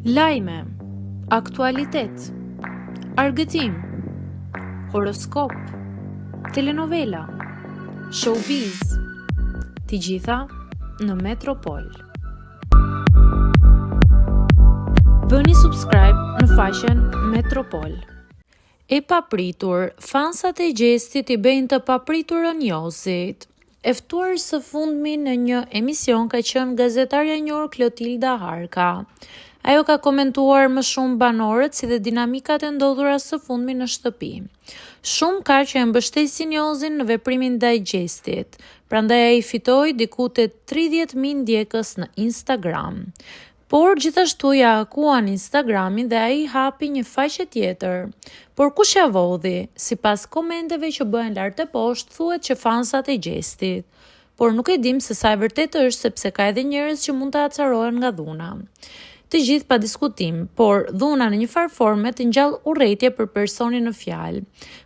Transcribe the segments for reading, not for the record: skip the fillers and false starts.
Lajme, aktualitet, argëtim, horoskop, telenovela, showbiz, të gjitha në Metropol. Bëni subscribe në faqen Metropol. E papritur, fansat e Gjestit i bëjnë të papriturën Josit. E ftuar së fundmi në një emision ka qenë gazetarja e njohur Klotilda Harka. Ajo ka komentuar më shumë banorët si dhe dinamikat e ndodhura së fundmi në shtëpi. Shumë ka që e mbështesin Josin në veprimin ndaj Gjestit, prandaj ai fitoi diku te 30.000 ndjekës në Instagram. Por gjithashtu ja akuan Instagramin dhe ai hapi një faqe tjetër. Por kush ja vodhi? Sipas komenteve që bëhen lart e poshtë, thuhet që fansat e Gjestit. Por nuk e dim se sa e vërtetë është sepse ka edhe njerëz që mund të acarohen nga dhuna. Të gjithë pa diskutim, por dhuna në një farë forme të ngjall urrëtie për personin në fjalë.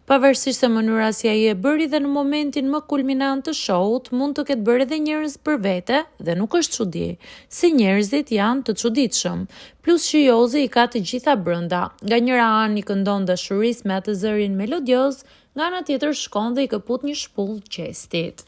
Pavarësisht se mënyra si ai e bëri dhe në momentin më kulminant të shohut, mund të ketë bërë edhe njerëz për vete dhe nuk është çudi, se njerëzit janë të çuditshëm. Plus që Jozi i ka të gjitha brenda. Nga njëra anë i këndon dashurisë me atë zërin melodioz, nga ana tjetër shkon dhe i kaput një shpull Gjestit.